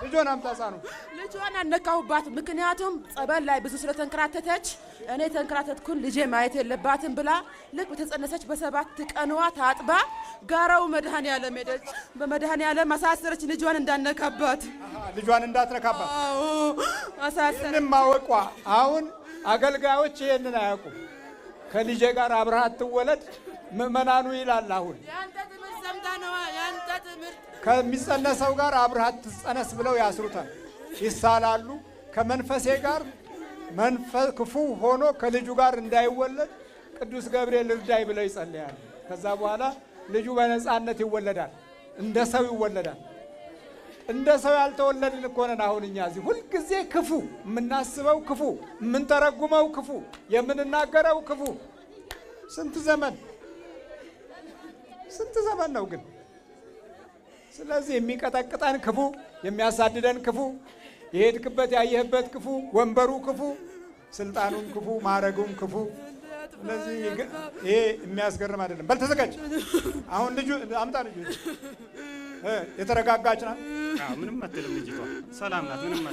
ልጇን አምጣ ጻኑ ልጇን አነካውባት ምክንያቱም ጸበል ላይ ብዙ ስለተንከራተተች እኔ ተንከራተትኩን ልጄ ማየት የለባትም ብላ ልክ በተጸነሰች በ7 ቀኗ ታጥባ ጋራው መድኃኔዓለም ሄደች በመድኃኔዓለም አሳሰረች ልጇን እንዳነካባት ልጇን እንዳትነካባት አዎ አሳሰረች ማወቋ አሁን አገልጋዮች ይሄንን አያውቁም ከልጄ ጋር አብረሃት ትወለድ ምእመናኑ ይላል አሁን ያንተ ትምህርት ሰምታ ነው ያንተ ትምህርት ከሚጸነሰው ጋር አብረሃት ትጸነስ ብለው ያስሩታል ይሳላሉ ከመንፈሴ ጋር መንፈስ ክፉ ሆኖ ከልጁ ጋር እንዳይወለድ ቅዱስ ገብርኤል እርዳይ ብለው ይጸልያሉ ከዛ በኋላ ልጁ በነጻነት ይወለዳል እንደ ሰው ይወለዳል እንደ ሰው ያልተወለድን እኮ ነን አሁን እኛ እዚህ ሁሉ ጊዜ ክፉ የምናስበው ክፉ የምንተረጉመው ክፉ የምንናገረው ክፉ ስንት ዘመን ነው ግን ስለዚህ የሚቀጠቅጠን ክፉ የሚያሳድደን ክፉ የሄድክበት ያየህበት ክፉ ወንበሩ ክፉ ስልጣኑን ክፉ ማረጉን ክፉ ስለዚህ ይሄ የሚያስገርም አይደለም በል ተዘጋጅ አሁን ልጁ አምጣ ልጁ የተረጋጋች ናት ምንም አትልም ልጅቷ ሰላም ናት ምንም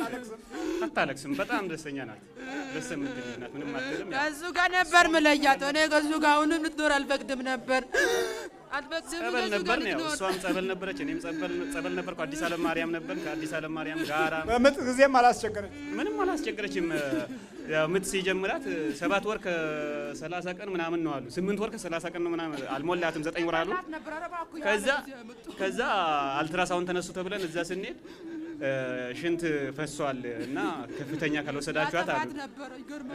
አታለቅስም በጣም ደስተኛ ናት ደስ የምትል ናት ምንም አትልም ከሱ ጋር ነበር መለያት እኔ ከሱ ጋር አሁን ልትኖር አልፈቅድም ነበር ጸበል ነበር ነው እሷም ጸበል ነበረች እኔም ጸበል ነበርኩ አዲስ ዓለም ማርያም ነበር ከአዲስ ዓለም ማርያም ጋራ በምጥ ጊዜም አላስቸገረች ምንም አላስቸገረችም ያው ምጥ ሲጀምራት 7 ወር ከ30 ቀን ምናምን ነው አሉ 8 ወር ከ30 ቀን ነው ምናምን አልሞላትም 9 ወር አሉ ከዛ አልትራሳውንድ ተነሱ ተብለን እዛ ስንሄድ ሽንት ፈሷል እና ከፍተኛ ካልወሰዳችኋት አሉ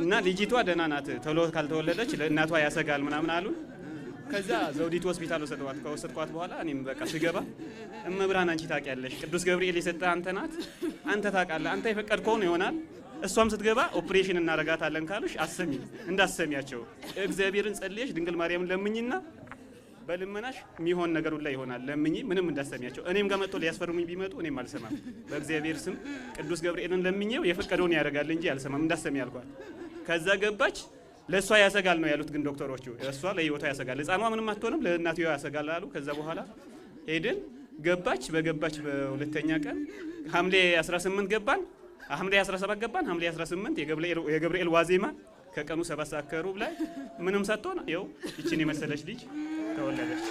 እና ልጅቷ ደህና ናት ቶሎ ካልተወለደች ለእናቷ ያሰጋል ምናምን አሉ ከዛ ዘውዲቱ ሆስፒታል ከወሰድኳት በኋላ እኔም በቃ ስገባ እመብርሃን አንቺ ታውቂያለሽ ቅዱስ ገብርኤል የሰጠህ አንተ ናት አንተ ታውቃለህ አንተ የፈቀድከው ነው ይሆናል እሷም ስትገባ ኦፕሬሽን እናረጋታለን ካሉሽ አሰሚ እንዳሰሚያቸው እግዚአብሔርን ጸልየሽ ድንግል ማርያምን ለምኝና በልመናሽ የሚሆን ነገር ሁሉ ይሆናል ለምኝ ምንም እንዳሰሚያቸው እኔም ጋር መጥቶ ሊያስፈርሙኝ ቢመጡ እኔም አልሰማም በእግዚአብሔር ስም ቅዱስ ገብርኤልን ለምኝው የፈቀደውን ያደርጋል እንጂ አልሰማም እንዳሰሚ ያልኳት ከዛ ገባች ለሷ ያሰጋል ነው ያሉት ግን ዶክተሮቹ እሷ ለህይወቷ ያሰጋል ህፃኗ ምንም አትሆንም ለእናትየዋ ያሰጋል አሉ ከዛ በኋላ ሄድን በገባች በሁለተኛ ቀን ሐምሌ 18 ገባን ሐምሌ 17 ገባን ሐምሌ 18 የገብርኤል ዋዜማ ከቀኑ 7 ሰዓት ከሩብ ላይ ምንም ሳትሆን ይኸው እቺን የመሰለች ልጅ ተወለደች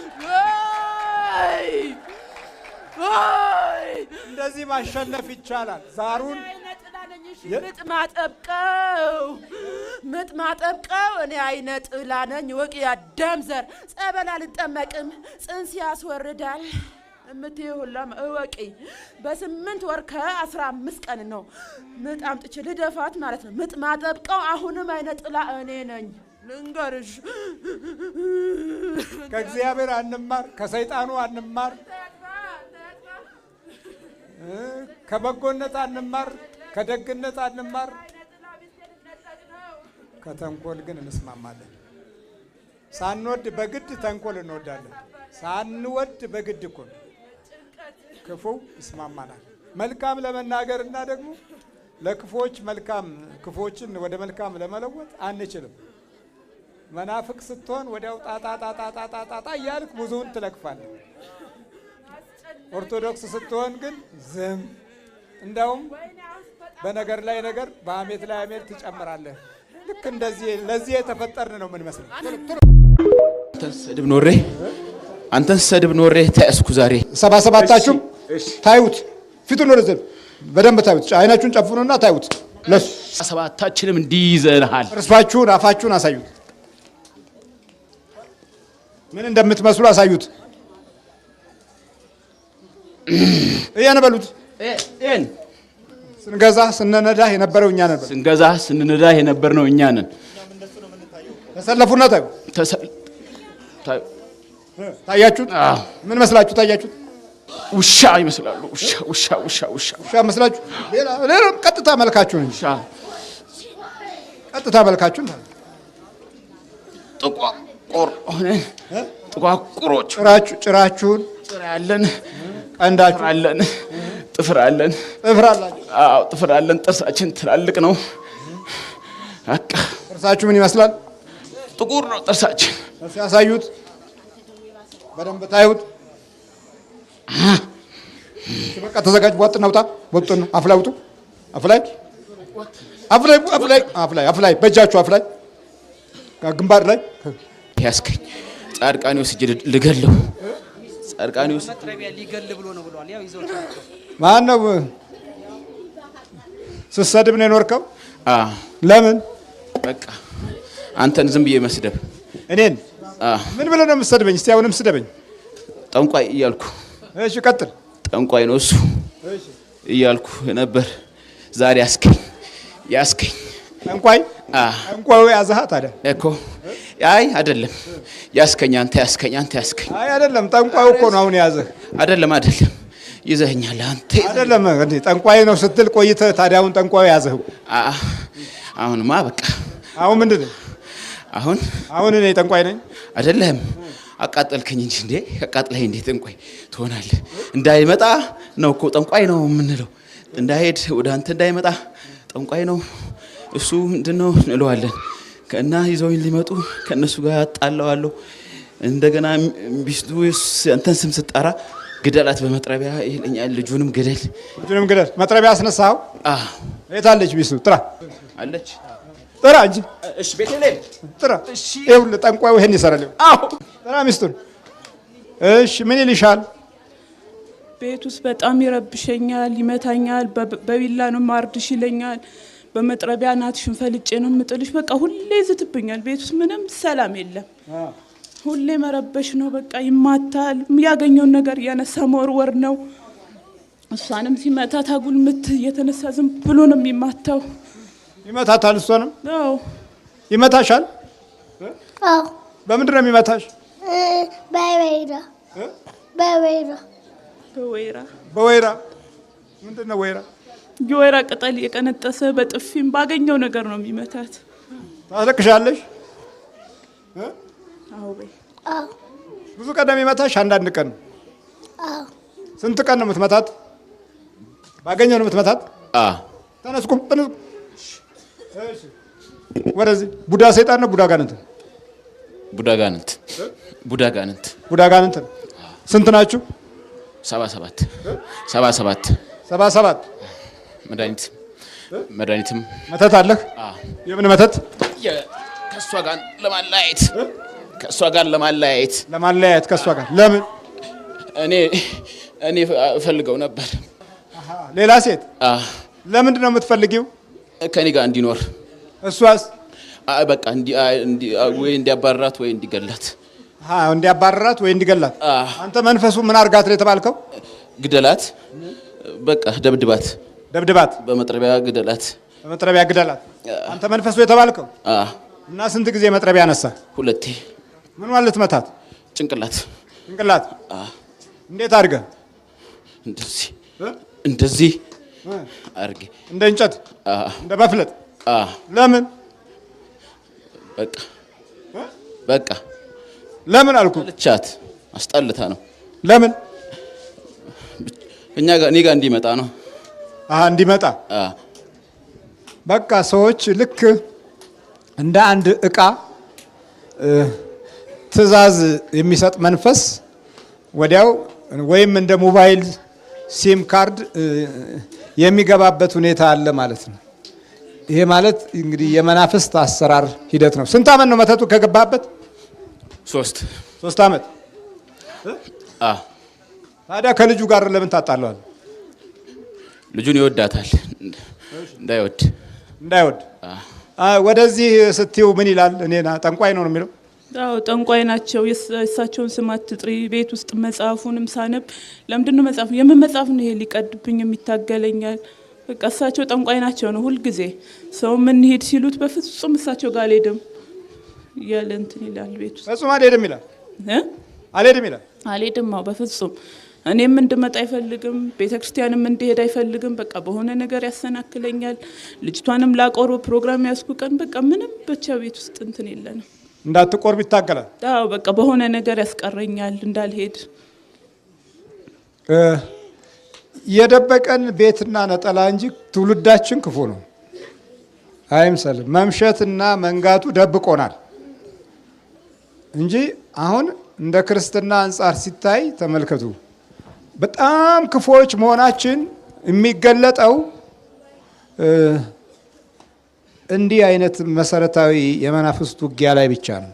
እንደዚህ ማሸነፍ ይቻላል ዛሩን ምጥ ማጠብቀው እኔ አይነ ጥላ ነኝ ወቂ ያዳም ዘር ጸበል አልጠመቅም ጽንስ ያስወርዳል እምትይው ሁላም እወቂ በ8 ወር ከ15 ቀን ነው ምጥ አምጥቼ ልደፋት ማለት ነው ምጥ ማጠብቀው አሁንም አይነ ጥላ እኔ ነኝ ልንገርሽ ከእግዚአብሔር አንማር ከሰይጣኑ አንማር ከበጎነት አንማር ከደግነት አንማር ከተንኮል ግን እንስማማለን ሳንወድ በግድ ተንኮል እንወዳለን ሳንወድ በግድ እኮ ክፉ ይስማማናል መልካም ለመናገርና ደግሞ ለክፎች መልካም ክፎችን ወደ መልካም ለመለወጥ አንችልም መናፍቅ ስትሆን ወዲያው ጣጣ እያልክ ብዙውን ትለክፋለህ ኦርቶዶክስ ስትሆን ግን ዝም እንደውም በነገር ላይ ነገር በአሜት ላይ አሜት ትጨምራለህ ልክ እንደዚህ ለዚህ የተፈጠርን ነው ምን መስለው አንተን ሰድብ ኖሬ ታስኩ ዛሬ 77ታችሁም ታዩት ፊቱን ወደ ዘብ በደንብ ታዩት አይናችሁን ጨፍኑና ታዩት ለሱ 77ታችንም እንዲይዘናል እርሳችሁን አፋችሁን አሳዩት ምን እንደምትመስሉ አሳዩት እያነ በሉት ስንገዛ ስንነዳ የነበረው እኛ ነበር ስንገዛ ስንነዳ የነበርነው እኛ ነን ተሰለፉና ታያችሁት ምን መስላችሁ ታያችሁት ውሻ ይመስላሉ ውሻ መስላችሁ ሌላ ቀጥታ መልካችሁ ነው ቀጥታ መልካችሁን ጥቋቁሮች ጭራችሁን ጥራ ያለን ቀንዳችሁ አለን ጥፍር አለን አዎ ጥፍር አለን ጥርሳችን ትላልቅ ነው አቃ ጥርሳችሁ ምን ይመስላል ጥቁር ነው ጥርሳችን ሲያሳዩት በደንብ ታዩት በቃ ተዘጋጅ። ወጥ ነውጣ ወጥ ነው። አፍላይ ውጡ። አፍላይ በእጃችሁ አፍላይ ግንባር ላይ ያስከኝ ጻድቃኔ ወስጄ ልገለው። ጻድቃኔ ወስጄ መጥረቢያ ሊገል ብሎ ነው ብለዋል። ያው ይዘው ማን ነው ስትሰድብ ነው የኖርከው? ለምን? በቃ አንተን ዝም ብዬ መስደብ። እኔን ምን ብለህ ነው የምትሰድበኝ? እስቲ አሁንም ስደበኝ። ጠንቋይ እያልኩ። እሺ ቀጥል። ጠንቋይ ነው እሱ እያልኩ ነበር። ዛሬ ያስከኝ ጠንቋይ ያዘሃ ታዲያ እኮ። አይ አይደለም፣ ያስከኝ አንተ ያስከኝ። አይ አይደለም፣ ጠንቋዩ እኮ ነው አሁን ያዘህ። አይደለም ይዘኸኛል አንተ። አይደለም እንዴ ጠንቋይ ነው ስትል ቆይተህ ታዲያ አሁን ጠንቋዩ ያዘህ። አሁንማ በቃ። አሁን ምንድን ነው? አሁን እኔ ጠንቋይ ነኝ? አይደለም፣ አቃጠልከኝ እንጂ እንዴ። አቃጥለኸኝ እንዴ ጠንቋይ ትሆናለህ? እንዳይመጣ ነው እኮ ጠንቋይ ነው የምንለው። እንዳይሄድ ወደ አንተ እንዳይመጣ ጠንቋይ ነው እሱ። ምንድነው እንለዋለን። ከእና ይዘውኝ ሊመጡ ከእነሱ ጋር አጣላዋለሁ። እንደገና ሚስቱ አንተን ስም ስጠራ ግደላት በመጥረቢያ ይለኛል። ልጁንም ግደል። መጥረቢያ አስነሳው? የት አለች ሚስቱ? ጥራ አለች። ጥራ እንጂ። እሺ ቤተልሔም ጥራ። እሺ ይኸውልህ ጠንቋዩ ይሄን ይሰራል። አዎ ጥራ ሚስቱን። እሺ ምን ይልሻል? ቤት ውስጥ በጣም ይረብሸኛል፣ ይመታኛል። በቢላ ነው ማርድሽ ይለኛል። በመጥረቢያ ናትሽን ፈልጬ ነው የምጥልሽ። በቃ ሁሌ ይዝትብኛል። ቤት ውስጥ ምንም ሰላም የለም። ሁሌ መረበሽ ነው። በቃ ይማታል። ያገኘውን ነገር እያነሳ መወርወር ነው። እሷንም ሲመታት አጉል ምት እየተነሳ ዝም ብሎ ነው የሚማታው። ይመታታል? እሷንም? አዎ። ይመታሻል? አዎ። በምንድን ነው የሚመታሽ? በወይራ። ምንድን ነው ወይራ? የወይራ ቅጠል የቀነጠሰ በጥፊም ባገኘው ነገር ነው የሚመታት። ታለቅሻለሽ? አዎ። ብዙ ቀን ነው የሚመታሽ? አንዳንድ ቀን? ስንት ቀን ነው የምትመታት? ባገኘው ነው የምትመታት? ተነስኩም። እሺ ወደዚህ። ቡዳ ሰይጣን ነው? ቡዳ ጋንንት? ቡዳ ጋንንት። ስንት ናችሁ? 77 መድኃኒትም መተት አለህ? የምን መተት? ከእሷ ጋር ለማለያየት። ከእሷ ጋር ለምን? እኔ እፈልገው ነበር። ሌላ ሴት? ለምንድን ነው የምትፈልጊው? ከኔ ጋር እንዲኖር። እሷስ? በቃ ወይ እንዲያባርራት ወይ እንዲገላት። እንዲያባርራት ወይ እንዲገላት። አንተ መንፈሱ ምን አርጋት ነው የተባልከው? ግደላት። በቃ ደብድባት። በመጥረቢያ ግደላት። አንተ መንፈሱ የተባልከው? እና ስንት ጊዜ መጥረቢያ አነሳ? 2። ምን ማለት መታት? ጭንቅላት። እንዴት አድርገህ? እንደዚህ አድርጌ። እንደ እንጨት? እንደ መፍለጥ? ለምን? በቃ ለምን አልኩ? ልቻት አስጠልታ ነው። ለምን? እኔ ጋር እንዲመጣ ነው። እንዲመጣ። በቃ ሰዎች ልክ እንደ አንድ እቃ ትዕዛዝ የሚሰጥ መንፈስ ወዲያው ወይም እንደ ሞባይል ሲም ካርድ የሚገባበት ሁኔታ አለ ማለት ነው። ይሄ ማለት እንግዲህ የመናፍስት አሰራር ሂደት ነው። ስንት ዓመት ነው መተቱ ከገባበት? 3 ዓመት። ታዲያ ከልጁ ጋር ለምን ታጣለዋል? ልጁን ይወዳታል። እንዳይወድ ወደዚህ ስትይው ምን ይላል? እኔና ጠንቋይ ነው የሚለው? አዎ ጠንቋይ ናቸው። የእሳቸውን ስም አትጥሪ። ቤት ውስጥ መጽሐፉንም ሳነብ ለምንድን ነው መጽሐፉ የምን መጽሐፍ ነው ይሄ ሊቀድብኝ የሚታገለኛል? በቃ እሳቸው ጠንቋይ ናቸው ነው ሁልጊዜ። ሰው ምን ሄድ ሲሉት በፍጹም እሳቸው ጋር አልሄድም እያለ እንትን ይላል። ቤት ውስጥ በፍጹም አልሄድም ይላል። አልሄድም። አዎ በፍጹም እኔም እንድመጣ አይፈልግም። ቤተክርስቲያንም እንድሄድ አይፈልግም። በቃ በሆነ ነገር ያሰናክለኛል። ልጅቷንም ላቆርብ ፕሮግራም ያስኩ ቀን በቃ ምንም ብቻ ቤት ውስጥ እንትን የለንም። እንዳትቆርብ ይታገላል። አዎ በቃ በሆነ ነገር ያስቀረኛል እንዳልሄድ። የደበቀን ቤትና ነጠላ እንጂ ትውልዳችን ክፉ ነው አይምሰል። መምሸትና መንጋቱ ደብቆናል እንጂ አሁን እንደ ክርስትና አንጻር ሲታይ ተመልከቱ። በጣም ክፉዎች መሆናችን የሚገለጠው እንዲህ አይነት መሰረታዊ የመናፍስት ውጊያ ላይ ብቻ ነው።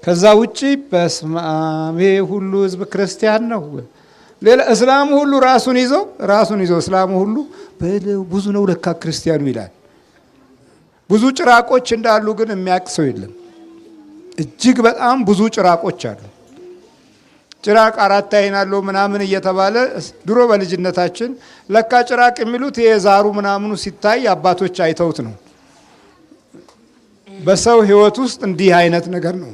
ከዛ ውጪ በስመ አብ ሁሉ ህዝብ ክርስቲያን ነው። ሌላ እስላሙ ሁሉ ራሱን ይዞ እስላሙ ሁሉ ብዙ ነው ለካ ክርስቲያኑ ይላል። ብዙ ጭራቆች እንዳሉ ግን የሚያውቅ ሰው የለም። እጅግ በጣም ብዙ ጭራቆች አሉ። ጭራቅ 4 አይን አለው ምናምን እየተባለ ድሮ በልጅነታችን ለካ ጭራቅ የሚሉት የዛሩ ምናምኑ ሲታይ አባቶች አይተውት ነው። በሰው ህይወት ውስጥ እንዲህ አይነት ነገር ነው።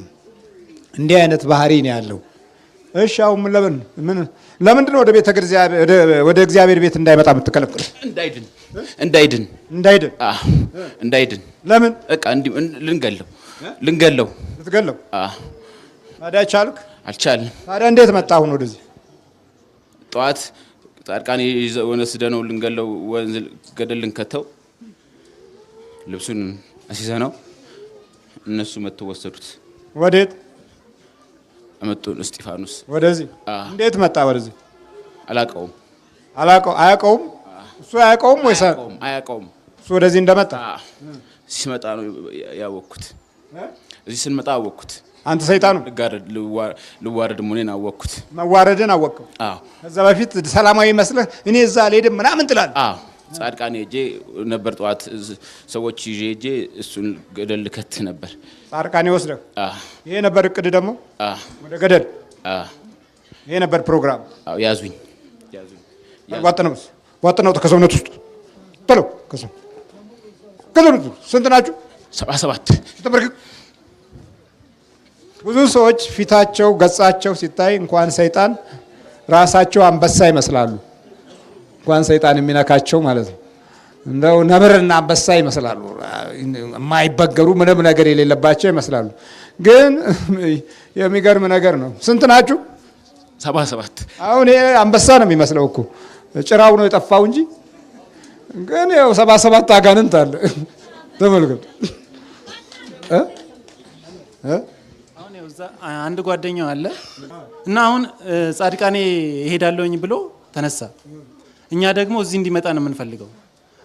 እንዲህ አይነት ባህሪ ነው ያለው። እሺ አሁን ለምንድን ነው ወደ እግዚአብሔር ቤት እንዳይመጣ የምትከለክል? እንዳይድን ለምን? በቃ ልንገለው። ልትገለው? ታዲያ ቻልክ? አልቻልንም። ታዲያ እንዴት መጣ አሁን ወደዚህ? ጠዋት ጻድቃኔ ወስደነው ልንገለው ወንዝ ገደል ልንከተው ልብሱን አሲዘነው እነሱ መጥተው ወሰዱት። ወዴት አመጡን? እስጢፋኖስ። ወደዚህ እንዴት መጣ ወደዚህ? አያውቀውም። እሱ አያውቀውም ወይስ አያውቀውም? እሱ ወደዚህ እንደመጣ ሲመጣ ነው ያወቅኩት። እዚህ ስንመጣ አወቅኩት። አንተ ሰይጣኑ ልዋረድ መሆኔን አወቅኩት። መዋረድን አወቅከው? አዎ። ከዛ በፊት ሰላማዊ መስለህ እኔ እዛ አልሄድም ምናምን ትላለህ? አዎ። ጻድቃኔ ሄጄ ነበር ጠዋት ሰዎች ይዤ ሄጄ እሱን ገደል ልከት ነበር። ጻድቃኔ ወስደህ? ይሄ ነበር እቅድ ደግሞ ወደ ገደል? ይሄ ነበር ፕሮግራም? አዎ። ያዙኝ። ዋጥነው ከሰውነት ውስጥ በለው። ከሰውነት ስንት ናችሁ? 77 ተበርክ። ብዙ ሰዎች ፊታቸው ገጻቸው ሲታይ እንኳን ሰይጣን ራሳቸው አንበሳ ይመስላሉ። እንኳን ሰይጣን የሚነካቸው ማለት ነው። እንደው ነብርና አንበሳ ይመስላሉ። የማይበገሩ ምንም ነገር የሌለባቸው ይመስላሉ። ግን የሚገርም ነገር ነው። ስንት ናችሁ? 77። አሁን ይሄ አንበሳ ነው የሚመስለው እኮ ጭራው ነው የጠፋው እንጂ ግን ያው 77 አጋንንት አለ። ተመልከቱ። አሁን ያው እዛ አንድ ጓደኛው አለ እና አሁን ጻድቃኔ እሄዳለሁኝ ብሎ ተነሳ። እኛ ደግሞ እዚህ እንዲመጣ ነው የምንፈልገው።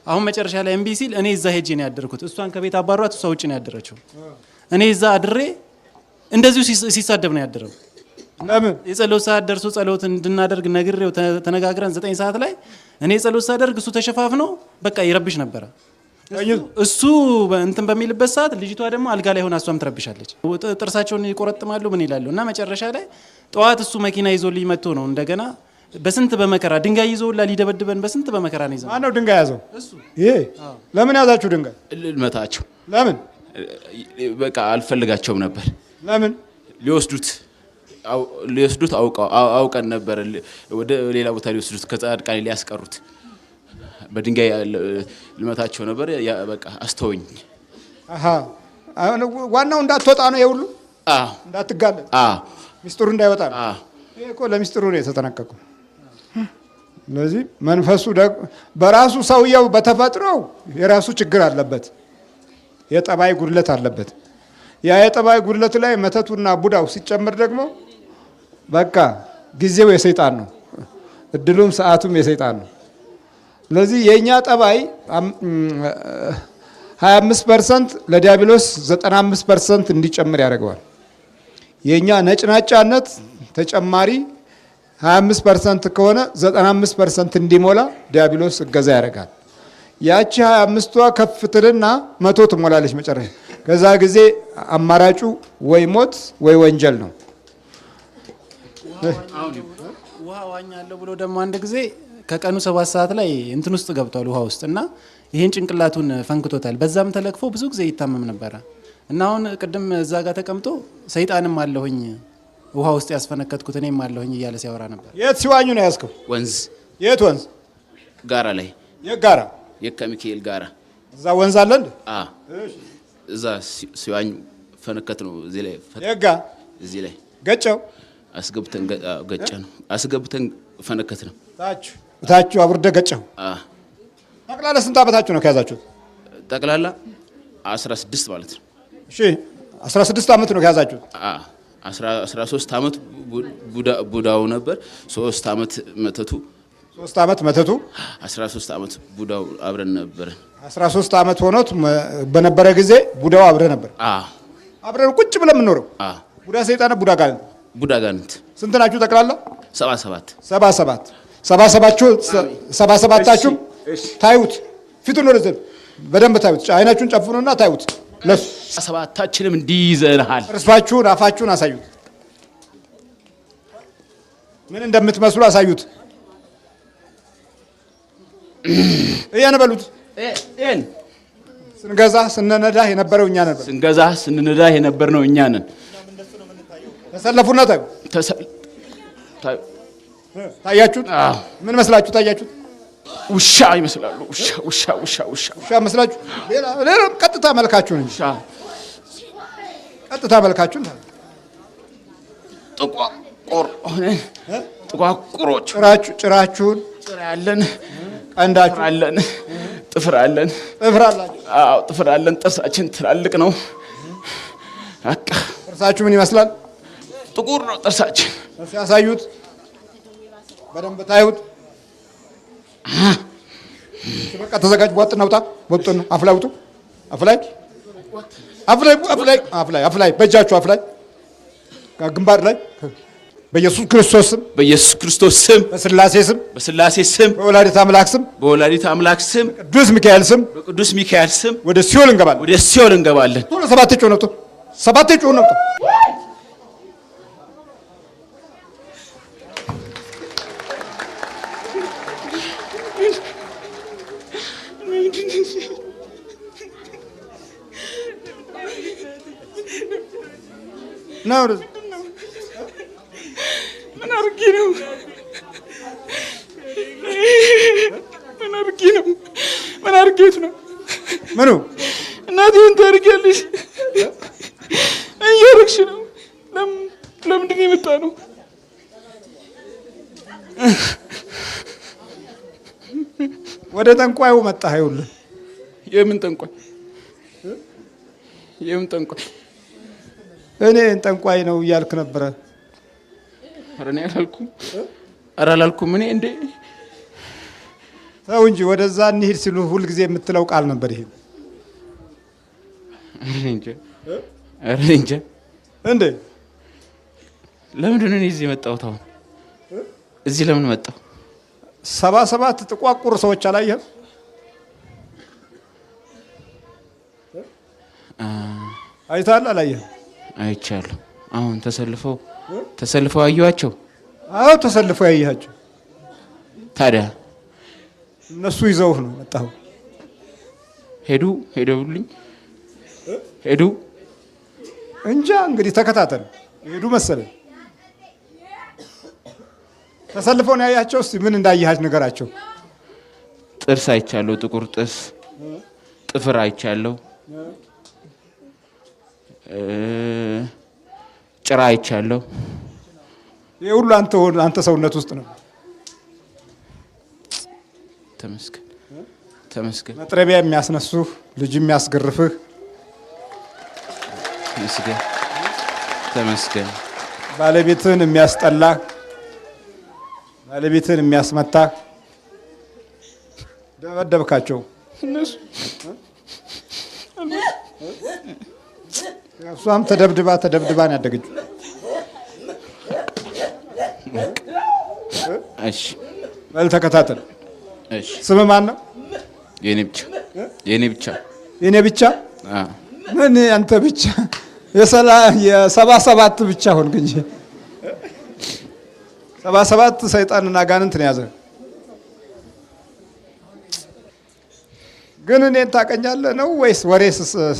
አሁን መጨረሻ ላይ እምቢ ሲል እኔ እዛ ሄጄ ነው ያደርኩት። እሷን ከቤት አባሯት፣ እሷ ውጭ ነው ያደረችው። እኔ እዛ አድሬ እንደዚሁ ሲሳደብ ነው ያደረው። ለምን? የጸሎት ሰዓት ደርሶ ጸሎት እንድናደርግ ነግሬው ተነጋግረን 9 ሰዓት ላይ እኔ ጸሎት ሳደርግ እሱ ተሸፋፍኖ በቃ ይረብሽ ነበረ። እሱ እንትን በሚልበት ሰዓት ልጅቷ ደግሞ አልጋ ላይ ሆና እሷም ትረብሻለች። ጥርሳቸውን ይቆረጥማሉ ምን ይላሉ። እና መጨረሻ ላይ ጠዋት እሱ መኪና ይዞልኝ መጥቶ ነው እንደገና በስንት በመከራ ድንጋይ ይዞላ ሊደበድበን በስንት በመከራ ነው ይዘው። ማነው ድንጋይ ያዘው? እሱ። ይሄ ለምን ያዛችሁ ድንጋይ? ልመታቸው። ለምን? በቃ አልፈልጋቸውም ነበር። ለምን? ሊወስዱት አውቀን ነበር። ወደ ሌላ ቦታ ሊወስዱት ከጻድቃኔ ሊያስቀሩት በድንጋይ ልመታቸው ነበር። በቃ አስተወኝ። ዋናው እንዳትወጣ ነው የሁሉ? አዎ። እንዳትጋለጥ? አዎ። ሚስጥሩ እንዳይወጣ ነው? አዎ። ይሄ እኮ ለሚስጥሩ ነው የተጠነቀቀው። ስለዚህ መንፈሱ በራሱ ሰውየው በተፈጥሮው የራሱ ችግር አለበት፣ የጠባይ ጉድለት አለበት። ያ የጠባይ ጉድለት ላይ መተቱና ቡዳው ሲጨምር ደግሞ በቃ ጊዜው የሰይጣን ነው፣ እድሉም ሰዓቱም የሰይጣን ነው። ስለዚህ የኛ ጠባይ 25% ለዲያብሎስ 95% እንዲጨምር ያደርገዋል። የኛ ነጭናጫነት ተጨማሪ 25% ከሆነ 95% እንዲሞላ ዲያብሎስ እገዛ ያደርጋል። ያቺ 25ቷ ከፍትልና 100 ትሞላለች መጨረሻ። ከዛ ጊዜ አማራጩ ወይ ሞት ወይ ወንጀል ነው። ውሃ ዋኛለሁ ብሎ ደግሞ አንድ ጊዜ ከቀኑ 7 ሰዓት ላይ እንትን ውስጥ ገብቷል ውሃ ውስጥ እና ይሄን ጭንቅላቱን ፈንክቶታል። በዛም ተለክፎ ብዙ ጊዜ ይታመም ነበረ እና አሁን ቅድም እዛ ጋር ተቀምጦ ሰይጣንም አለሁኝ ውሃ ውስጥ ያስፈነከትኩት እኔም አለሁኝ እያለ ሲያወራ ነበር። የት ሲዋኙ ነው ያዝከው? ወንዝ። የት ወንዝ? ጋራ ላይ። የት ጋራ? የከሚካኤል ጋራ። እዛ ወንዝ አለ እንዴ? እዛ ሲዋኝ ፈነከት ነው። እዚህ ላይ የጋ እዚህ ላይ ገጨው አስገብተን ገጨ ነው። አስገብተን ፈነከት ነው። ታችሁ አውርደ ገጨው። ጠቅላላ ስንት ዓመታችሁ ነው ከያዛችሁት? ጠቅላላ 16 ማለት ነው። እሺ 16 ዓመት ነው ከያዛችሁት። 13 ዓመት ቡዳው ነበር። 3 ዓመት መተቱ 3 ዓመት መተቱ 13 ዓመት ቡዳው አብረን ነበር። 13 ዓመት ሆኖት በነበረ ጊዜ ቡዳው አብረ ነበር። አብረን ቁጭ ብለን የምንኖረው ቡዳ ሰይጣን ቡዳ ጋንንት ስንት ናችሁ ጠቅላላ? 77ታችሁ ታዩት። ፊቱን ወደ ዘብ በደንብ ታዩት። አይናችሁን ጨፍኑና ታዩት። ለሱ 77ታችንም እንዲይዘናል። እርሳችሁን አፋችሁን አሳዩት። ምን እንደምትመስሉ አሳዩት። እያን በሉት። ስንገዛ ስንነዳ የነበረው እኛ ነበር። ስንገዛ ስንነዳ የነበርነው እኛ ነን። ተሰለፉና ታዩ። ታያችሁት? ምን መስላችሁ ታያችሁት? ውሻ ይመስላሉ። ውሻ መስላችሁ? ሌላ ቀጥታ መልካችሁን እንጂ ቀጥታ መልካችሁን ጥቋቁሮች ጭራችሁን ያለን ቀንዳችሁ አለን። ጥፍር አለን። ጥፍር አለን። ጥርሳችን ትላልቅ ነው። በቃ ጥርሳችሁ ምን ይመስላል? ጥቁር ነው ጥርሳችን። ሲያሳዩት በደንብ ታዩት። በቃ ተዘጋጅ። ወጥ ነውጣ ወጥ ነው። አፍላውጡ አፍላይ በእጃችሁ አፍላይ ግንባር ላይ በኢየሱስ ክርስቶስ ስም በስላሴ ስም በወላዲተ አምላክ ስም በቅዱስ ሚካኤል ስም ወደ ሲኦል እንገባለን። ቶሎ ሰባት ጮህ ነው። ምን አርጌት ነው? ምኑ እናቴን ታርጊያለሽ? እያረግሽ ነው? ለምንድን ነው የመጣ ነው? ወደ ጠንቋዩ መጣህ። ይኸውልህ። የምን ጠንቋይ? እኔ ጠንቋይ ነው እያልክ ነበረ። ኧረ እኔ አላልኩም። እኔ እንዴ ተው እንጂ ወደዛ እንሂድ ሲሉ ሁልጊዜ የምትለው ቃል ነበር ይሄ። ኧረ እንጃ እንዴ ለምንድን ነው እዚህ የመጣሁት? አሁን እዚህ ለምን መጣሁ? 77 ጥቋቁር ሰዎች አላየህም? አይተሃል? አላየህም? አይቻለሁ። አሁን ተሰልፈው አየኋቸው። አዎ ተሰልፈው ያየሃቸው። ታዲያ እነሱ ይዘውህ ነው መጣሁ። ሄደውልኝ እንጃ እንግዲህ ተከታተል። ሄዱ መሰለኝ። ተሰልፈው ነው ያያቸው። እስቲ ምን እንዳየሃች ንገራቸው። ጥርስ አይቻለሁ። ጥቁር ጥርስ፣ ጥፍር አይቻለሁ። ጭራ አይቻለሁ። ይሄ ሁሉ አንተ ሰውነት ውስጥ ነው። ተመስገን። መጥረቢያ የሚያስነሱህ፣ ልጅ የሚያስገርፍህ ተመስገን። ባለቤትን የሚያስጠላ፣ ባለቤትን የሚያስመታ ደበደብካቸው። እሷም ተደብድባ ነው ያደገችው። እሺ በል ተከታተል። እሺ ስም ማን ነው? የኔ ብቻ። ምን አንተ ብቻ? የ77 ብቻ ሆንክ እንጂ 77 ሰይጣንና አጋንንት ነው ያዘ። ግን እኔን ታውቀኛለህ ነው ወይስ ወሬ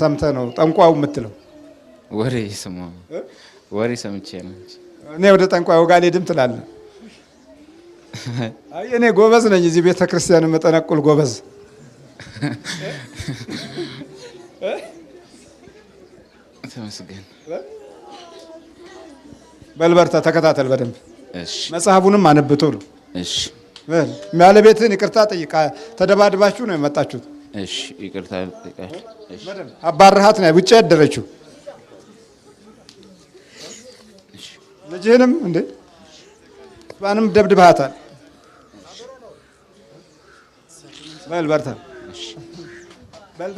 ሰምተህ ነው ጠንቋዩ የምትለው? ወሬ ሰምቼ ነው። እኔ ወደ ጠንቋዩ ጋር አልሄድም ትላለህ። አይ እኔ ጎበዝ ነኝ፣ እዚህ ቤተ ክርስቲያን መጠነቁል ጎበዝ። ተመስገን። በልበርታ ተከታተል በደንብ። እሺ መጽሐፉንም አንብቶ ነው። እሺ ባለቤትህን ይቅርታ ጠይቃ። ተደባድባችሁ ነው የመጣችሁት? እሺ ይቅርታ ጠይቃለሁ። እሺ አባረሃት ነው ውጭ ያደረችው። ልጅህንም እንዴ እሷንም ደብድበሃታል። በል በርታ በል